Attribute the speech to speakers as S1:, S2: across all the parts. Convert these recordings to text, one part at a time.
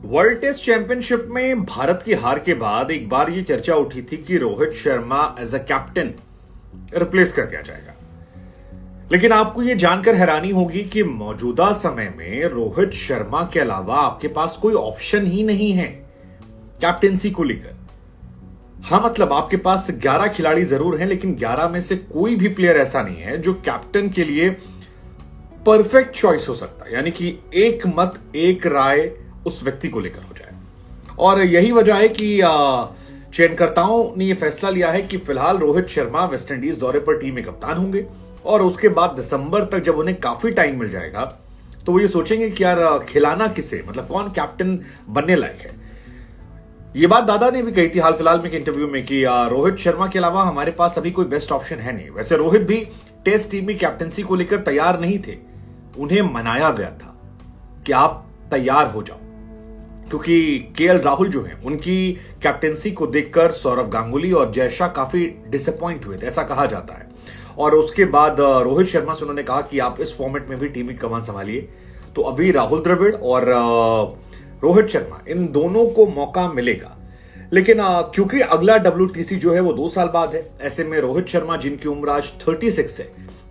S1: World test championship में भारत की हार के बाद एक बार ये चर्चा उठी थी कि Rohit Sharma as a captain replace कर दिया जाएगा। लेकिन आपको यह जानकर हैरानी होगी कि मौजूदा समय में रोहित शर्मा के अलावा आपके पास कोई ऑप्शन ही नहीं है कैप्टेंसी को लेकर। हाँ, मतलब आपके पास 11 खिलाड़ी जरूर हैं, लेकिन 11 में से कोई भी प्लेयर ऐसा नहीं है जो कैप्टन के लिए परफेक्ट चॉइस हो सकता है, यानी कि एक मत एक राय उस व्यक्ति को लेकर हो जाए। और यही वजह है कि चयनकर्ताओं ने यह फैसला लिया है कि फिलहाल रोहित शर्मा वेस्टइंडीज दौरे पर टीम में कप्तान होंगे और उसके बाद दिसंबर तक जब उन्हें काफी टाइम मिल जाएगा तो वो ये सोचेंगे कि यार खिलाना किसे, मतलब कौन कैप्टन बनने लायक है। ये बात दादा ने भी कही थी हाल फिलहाल में एक इंटरव्यू में कि रोहित शर्मा के अलावा हमारे पास अभी कोई बेस्ट ऑप्शन है नहीं। वैसे रोहित भी टेस्ट टीम में कैप्टनसी को लेकर तैयार नहीं थे, उन्हें मनाया गया था कि आप तैयार हो जाओ, क्योंकि केएल राहुल जो हैं उनकी कैप्टेंसी को देखकर सौरव गांगुली और जय शाह काफी डिसअपॉइंट हुए थे, ऐसा कहा जाता है। और उसके बाद रोहित शर्मा से उन्होंने कहा कि आप इस फॉर्मेट में भी टीम की कमान संभालिए। तो अभी राहुल द्रविड़ और रोहित शर्मा इन दोनों को मौका मिलेगा, लेकिन क्योंकि अगला WTC जो है वो 2 साल बाद है, ऐसे में रोहित शर्मा जिनकी उम्र आज 36 है,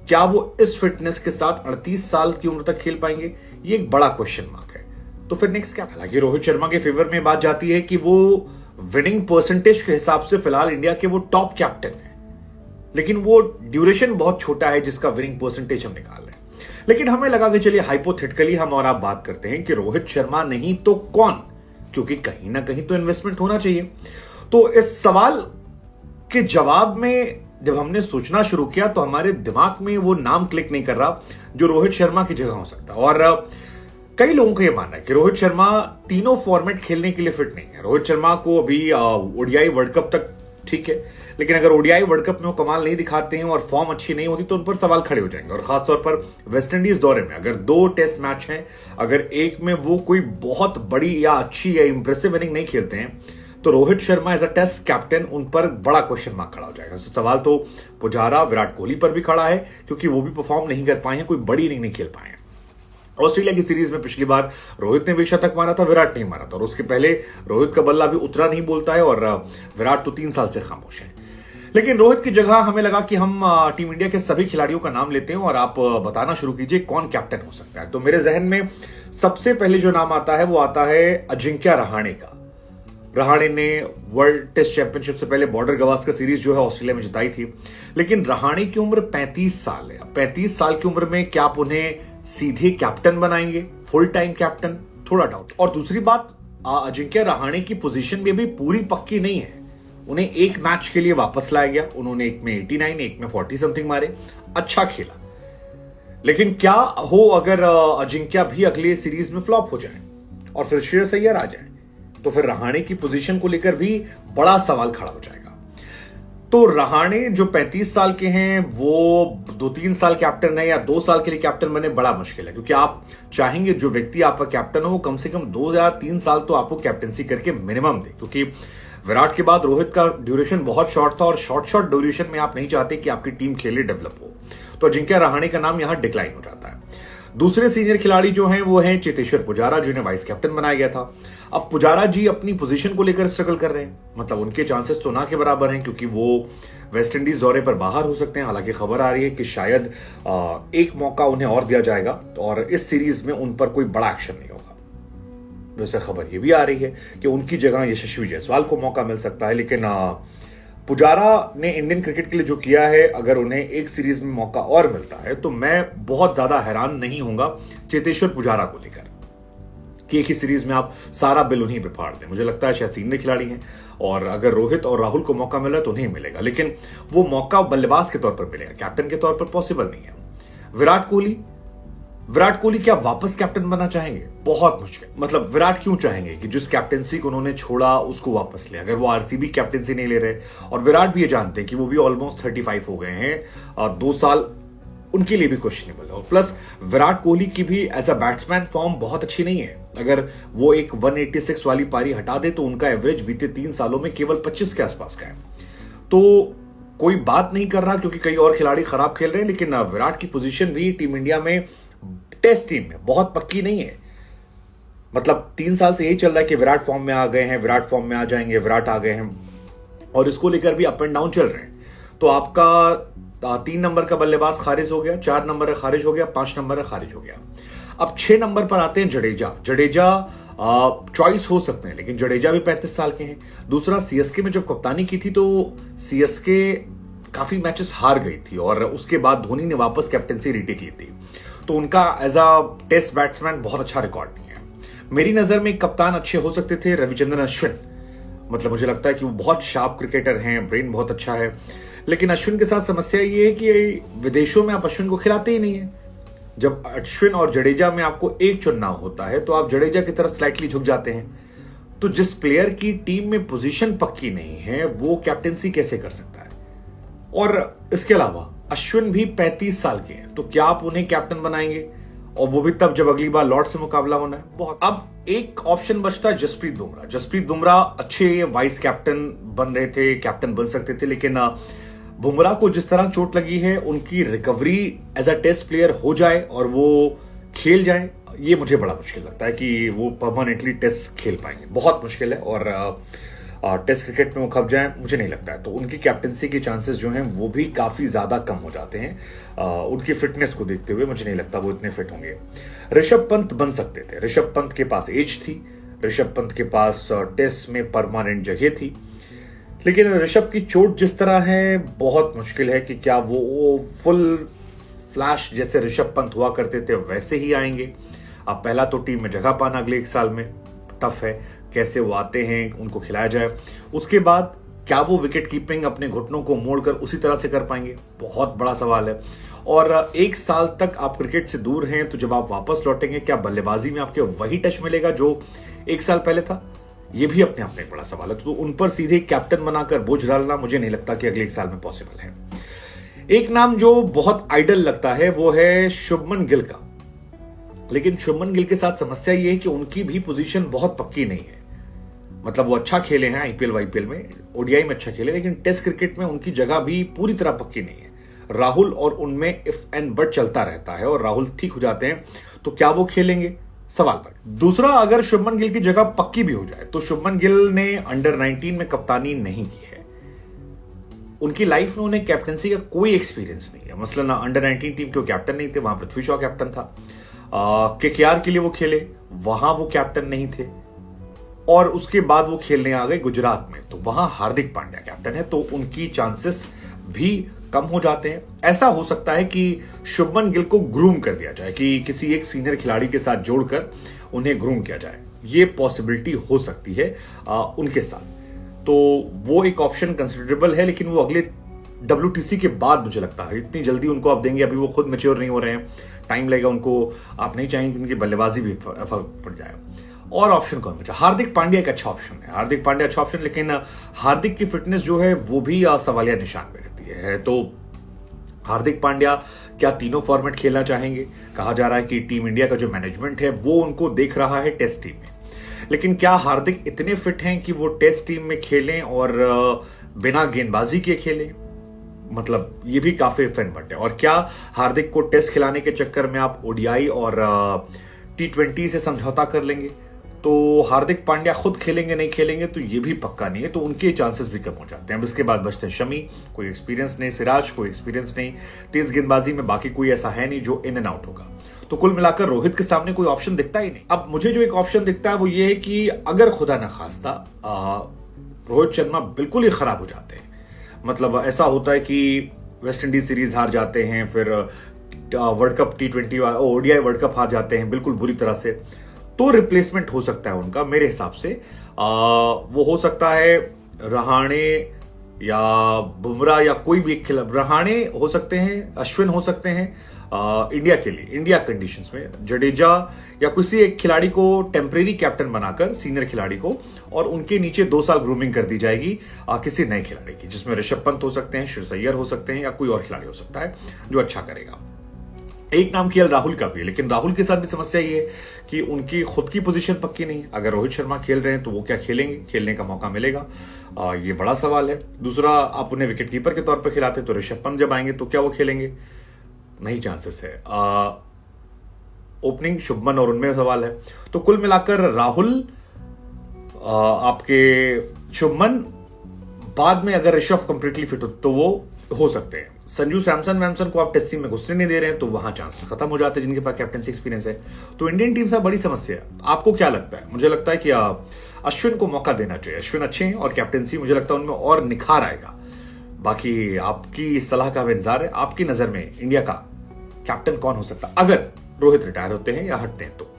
S1: क्या वो इस फिटनेस के साथ 38 साल की उम्र तक खेल पाएंगे, ये एक बड़ा क्वेश्चन मार्क है। तो फिर नेक्स्ट क्या? हालांकि रोहित शर्मा के फेवर में बात जाती है कि वो विनिंग परसेंटेज के हिसाब से फिलहाल इंडिया के वो टॉप कैप्टन है, लेकिन वो ड्यूरेशन बहुत छोटा है जिसका विनिंग परसेंटेज हम निकाल रहे हैं। लेकिन हमें लगा कि चलिए हाइपोथेटिकली हम और आप बात करते हैं कि रोहित शर्मा नहीं तो कौन, क्योंकि कहीं ना कहीं तो इन्वेस्टमेंट होना चाहिए। तो इस सवाल के जवाब में जब हमने सोचना शुरू किया तो हमारे दिमाग में वो नाम क्लिक नहीं कर रहा जो रोहित शर्मा की जगह हो सकता। और कई लोगों का यह मानना है कि रोहित शर्मा तीनों फॉर्मेट खेलने के लिए फिट नहीं है। रोहित शर्मा को अभी ओडीआई वर्ल्ड कप तक ठीक है, लेकिन अगर ओडीआई वर्ल्ड कप में वो कमाल नहीं दिखाते हैं और फॉर्म अच्छी नहीं होती तो उन पर सवाल खड़े हो जाएंगे। और खासतौर पर वेस्टइंडीज दौरे में अगर 2 टेस्ट मैच हैं, अगर एक में वो कोई बहुत बड़ी या अच्छी या इंप्रेसिव इनिंग नहीं खेलते हैं तो Rohit Sharma as a test captain उन पर बड़ा क्वेश्चन मार्क खड़ा हो जाएगा। सवाल तो पुजारा, विराट कोहली पर भी खड़ा है, क्योंकि वो भी परफॉर्म नहीं कर पाए हैं, कोई बड़ी इनिंग नहीं खेल पाए हैं। ऑस्ट्रेलिया की सीरीज में पिछली बार रोहित ने भी शतक मारा था, विराट नहीं मारा था, और उसके पहले रोहित का बल्ला भी उतरा नहीं बोलता है और विराट तो 3 साल से खामोश है। लेकिन रोहित की जगह हमें लगा कि हम टीम इंडिया के सभी खिलाड़ियों का नाम लेते हैं और आप बताना शुरू कीजिए कौन कैप्टन हो सकता है। तो मेरे जहन में सबसे पहले जो नाम आता है वो आता है अजिंक्य रहाणे का। रहाणे ने वर्ल्ड टेस्ट चैंपियनशिप से पहले बॉर्डर गवास्कर सीरीज जो है ऑस्ट्रेलिया में जिताई थी, लेकिन रहाणे की उम्र 35 साल है। 35 साल की उम्र में क्या आप उन्हें सीधे कैप्टन बनाएंगे, फुल टाइम कैप्टन? थोड़ा डाउट। और दूसरी बात, अजिंक्य रहाणे की पोजीशन भी अभी पूरी पक्की नहीं है। उन्हें एक मैच के लिए वापस लाया गया, उन्होंने एक में 89, एक में 40 समथिंग मारे, अच्छा खेला। लेकिन क्या हो अगर अजिंक्य भी अगले सीरीज में फ्लॉप हो जाए और फिर श्रेयस अय्यर आ जाए, तो फिर रहाणे की पोजीशन को लेकर भी बड़ा सवाल खड़ा हो जाएगा। तो रहाणे जो 35 साल के हैं वो 2-3 साल कैप्टन है या 2 साल के लिए कैप्टन बने बड़ा मुश्किल है, क्योंकि आप चाहेंगे जो व्यक्ति आपका कैप्टन हो वो कम से कम 2 या 3 साल तो आपको कैप्टनसी करके मिनिमम दे, क्योंकि विराट के बाद रोहित का ड्यूरेशन बहुत शॉर्ट था और शॉर्ट ड्यूरेशन में आप नहीं चाहते कि आपकी टीम खेले, डेवलप हो। तो अजिंक्य रहाणे का नाम यहां डिक्लाइन हो जाता है। दूसरे सीनियर खिलाड़ी जो हैं वो हैं चेतेश्वर पुजारा, जिन्हें वाइस कैप्टन बनाया गया था। अब पुजारा जी अपनी पोजीशन को लेकर स्ट्रगल कर रहे हैं, मतलब उनके चांसेस तो ना के बराबर हैं, क्योंकि वो वेस्टइंडीज दौरे पर बाहर हो सकते हैं। हालांकि खबर आ रही है कि शायद एक मौका उन्हें और दिया जाएगा और इस सीरीज में उन पर कोई बड़ा एक्शन नहीं होगा। वैसे खबर यह भी आ रही है कि उनकी जगह यशस्वी जायसवाल को मौका मिल सकता है। लेकिन पुजारा ने इंडियन क्रिकेट के लिए जो किया है, अगर उन्हें एक सीरीज में मौका और मिलता है तो मैं बहुत ज्यादा हैरान नहीं होऊंगा चेतेश्वर पुजारा को लेकर कि एक ही सीरीज में आप सारा बिल उन्हीं पे फाड़ दें। मुझे लगता है शायद सीनियर खिलाड़ी हैं और अगर रोहित और राहुल को मौका मिला तो उन्हें मिलेगा, लेकिन वो मौका बल्लेबाज के तौर पर मिलेगा, कैप्टन के तौर पर पॉसिबल नहीं है। विराट कोहली क्या वापस कैप्टन बनना चाहेंगे? बहुत मुश्किल। मतलब विराट क्यों चाहेंगे कि जिस कैप्टेंसी को उन्होंने छोड़ा उसको वापस ले, अगर वो आरसीबी कैप्टेंसी नहीं ले रहे? और विराट भी ये जानते हैं कि वो भी ऑलमोस्ट 35 हो गए हैं, 2 साल उनके लिए भी क्वेश्चनेबल है। और प्लस विराट कोहली की भी एज अ बैट्समैन फॉर्म बहुत अच्छी नहीं है। अगर वो एक 186 वाली पारी हटा दे तो उनका एवरेज बीते 3 सालों में केवल 25 के आसपास का है। तो कोई बात नहीं कर रहा क्योंकि कई और खिलाड़ी खराब खेल रहे हैं, लेकिन विराट की पोजीशन भी टीम इंडिया में टेस्ट टीम में बहुत पक्की नहीं है। मतलब 3 साल से यही चल रहा है कि विराट फॉर्म में आ गए हैं, विराट फॉर्म में आ जाएंगे, विराट आ गए हैं, और इसको लेकर भी अप एंड डाउन चल रहे हैं। तो आपका 3 नंबर का बल्लेबाज खारिज हो गया, 4 नंबर खारिज हो गया, 5 नंबर खारिज हो गया। अब 6 नंबर पर आते हैं जडेजा। जडेजा चॉइस हो सकते हैं, लेकिन जडेजा भी 35 साल के हैं। दूसरा, सीएसके में जब कप्तानी की थी तो सीएसके काफी मैचेस हार गई थी और उसके बाद धोनी ने वापस कैप्टनसी रीटेक ली थी, तो उनका एज अ टेस्ट बैट्समैन बहुत अच्छा रिकॉर्ड नहीं है। मेरी नजर में कप्तान अच्छे हो सकते थे रविचंद्रन अश्विन। मतलब मुझे लगता है कि वो बहुत शार्प क्रिकेटर हैं, ब्रेन बहुत अच्छा है, लेकिन अश्विन के साथ समस्या ये है कि विदेशों में आप अश्विन को खिलाते ही नहीं है। जब अश्विन और जडेजा में आपको एक चुनना होता है तो आप जडेजा की तरफ स्लाइटली झुक जाते हैं। तो जिस प्लेयर की टीम में पोजीशन पक्की नहीं है वो कैप्टेंसी कैसे कर सकता है? और इसके अलावा अश्विन भी 35 साल के हैं, तो क्या आप उन्हें कैप्टन बनाएंगे? और वो भी तब जब अगली बार लॉर्ड से मुकाबला होना है। बहुत अब एक ऑप्शन बचता है जसप्रीत बुमराह। जसप्रीत बुमराह अच्छे वाइस कैप्टन बन रहे थे, कैप्टन बन सकते थे, लेकिन बुमराह को जिस तरह चोट लगी है, उनकी recovery as a test player हो जाए और वो खेल जाए, ये मुझे बड़ा मुश्किल लगता है कि वो परमानेंटली टेस्ट खेल पाएंगे। बहुत मुश्किल है, और टेस्ट क्रिकेट में वो खप जाए मुझे नहीं लगता है। तो उनकी कैप्टनसी के चांसेस जो हैं वो भी काफी ज्यादा कम हो जाते हैं। उनकी फिटनेस को देखते हुए मुझे नहीं लगता वो इतने फिट होंगे। ऋषभ पंत बन सकते थे, ऋषभ पंत के पास एज थी, ऋषभ पंत के पास टेस्ट में परमानेंट जगह थी, लेकिन ऋषभ की चोट जिस तरह है बहुत मुश्किल है कि क्या वो फुल फ्लैश जैसे ऋषभ पंत हुआ करते थे वैसे ही आएंगे। अब पहला तो टीम में जगह पाना अगले 1 साल में टफ है, कैसे वो आते हैं, उनको खिलाया जाए। उसके बाद क्या वो विकेट कीपिंग अपने घुटनों को मोड़कर उसी तरह से कर पाएंगे, बहुत बड़ा सवाल है। और 1 साल तक आप क्रिकेट से दूर हैं, तो जब आप वापस लौटेंगे क्या बल्लेबाजी में आपके वही टच मिलेगा जो 1 साल पहले था? ये भी अपने आप में एक बड़ा सवाल है। तो उन पर सीधे कैप्टन बनाकर बोझ डालना मुझे नहीं लगता कि अगले 1 साल में पॉसिबल है। एक नाम जो बहुत आइडल लगता है वो है शुभमन गिल का, लेकिन शुभमन गिल के साथ समस्या ये है कि उनकी भी पोजीशन बहुत पक्की नहीं है। मतलब वो अच्छा खेले हैं आईपीएल वाईपीएल में, ओडीआई में अच्छा खेले, लेकिन टेस्ट क्रिकेट में उनकी जगह भी पूरी तरह पक्की नहीं है। राहुल और उनमें इफ एंड बट चलता रहता है, और राहुल ठीक हो जाते हैं तो क्या वो खेलेंगे, सवाल पर। दूसरा, अगर शुभमन गिल की जगह पक्की भी हो जाए तो शुभमन गिल ने अंडर 19 में कप्तानी नहीं की है, उनकी लाइफ में उन्हें कैप्टनसी का कोई एक्सपीरियंस नहीं है। मसलन अंडर 19 टीम के वो कैप्टन नहीं थे, वहां पृथ्वी शॉ कैप्टन था। केकेआर के लिए वो खेले, वहां वो कैप्टन नहीं थे, और उसके बाद वो खेलने आ गए गुजरात में, तो वहां हार्दिक पांड्या कैप्टन है, तो उनकी चांसेस भी कम हो जाते हैं। ऐसा हो सकता है कि शुभमन गिल को ग्रूम कर दिया जाए, कि किसी एक सीनियर खिलाड़ी के साथ जोड़कर उन्हें ग्रूम किया जाए, ये पॉसिबिलिटी हो सकती है उनके साथ। तो वो एक ऑप्शन कंसिडरेबल है, लेकिन वो अगले WTC के बाद मुझे लगता है, इतनी जल्दी उनको आप देंगे, अभी वो खुद मैच्योर नहीं हो रहे हैं, टाइम लगेगा उनको, आप नहीं चाहेंगे कि उनकी बल्लेबाजी भी फर्क पड़ जाए। और ऑप्शन कौन बचा? हार्दिक पांड्या एक अच्छा ऑप्शन है, हार्दिक पांड्या अच्छा ऑप्शन, लेकिन हार्दिक की फिटनेस जो है वो भी सवालिया निशान में रहती है। तो हार्दिक पांड्या क्या तीनों फॉर्मेट खेलना चाहेंगे? कहा जा रहा है कि टीम इंडिया का जो मैनेजमेंट है वो उनको देख रहा है टेस्ट टीम में, लेकिन क्या हार्दिक इतने फिट हैं कि वो टेस्ट टीम में खेलें और बिना गेंदबाजी के खेलें? मतलब ये भी काफी फैन बट है। और क्या हार्दिक को टेस्ट खिलाने के चक्कर में आप ओडीआई और T20 से समझौता कर लेंगे? तो हार्दिक पांड्या खुद खेलेंगे नहीं खेलेंगे तो ये भी पक्का नहीं है, तो उनके चांसेस भी कम हो जाते हैं। अब इसके बाद बचते हैं शमी, कोई एक्सपीरियंस नहीं, सिराज कोई एक्सपीरियंस नहीं, तेज गेंदबाजी में बाकी कोई ऐसा है नहीं जो इन एंड आउट होगा। तो कुल मिलाकर रोहित के सामने कोई ऑप्शन दिखता ही नहीं। अब मुझे जो एक ऑप्शन दिखता है वो ये है कि अगर खुदा न खास्ता रोहित शर्मा बिल्कुल ही खराब हो जाते हैं, मतलब ऐसा होता है कि वेस्ट इंडीज सीरीज हार जाते हैं, फिर world cup T20 ODI world cup हार जाते हैं बिल्कुल बुरी तरह से, तो रिप्लेसमेंट हो सकता है उनका मेरे हिसाब से। वो हो सकता है रहाणे या बुमराह या कोई भी एक खिलाड़ी, रहाणे हो सकते हैं, अश्विन हो सकते हैं इंडिया के लिए, इंडिया कंडीशंस में जडेजा या किसी एक खिलाड़ी को टेम्परेरी कैप्टन बनाकर, सीनियर खिलाड़ी को, और उनके नीचे 2 साल ग्रूमिंग कर दी जाएगी किसी नए खिलाड़ी की, जिसमें ऋषभ पंत हो सकते हैं, श्रेयस अय्यर हो सकते हैं, या कोई और खिलाड़ी हो सकता है जो अच्छा करेगा। एक नाम किया राहुल का भी, लेकिन राहुल के साथ भी समस्या ये है कि उनकी खुद की पोजीशन पक्की नहीं। अगर रोहित शर्मा खेल रहे हैं तो वो क्या खेलेंगे, खेलने का मौका मिलेगा, ये बड़ा सवाल है। दूसरा, आप उन्हें विकेट कीपर के तौर पर खिलाते तो ऋषभ पंत जब आएंगे तो क्या वो खेलेंगे? नहीं चांसेस है। ओपनिंग शुभमन और उनमें सवाल है। तो कुल मिलाकर राहुल, आपके शुभमन, बाद में अगर ऋषभ कंप्लीटली फिट हो तो वो हो सकते हैं। संजू सैमसन वैमसन को आप टेस्ट टीम में घुसने नहीं दे रहे हैं तो वहां चांस खत्म हो जाते हैं जिनके पास कैप्टनसी एक्सपीरियंस है। तो इंडियन टीम से बड़ी समस्या है। आपको क्या लगता है? मुझे लगता है कि अश्विन को मौका देना चाहिए। अश्विन अच्छे हैं और कैप्टनसी मुझे लगता है उनमें और निखार आएगा। बाकी आपकी सलाह का इंतजार है। आपकी नजर में इंडिया का कैप्टन कौन हो सकता अगर रोहित रिटायर होते हैं या हटते हैं तो?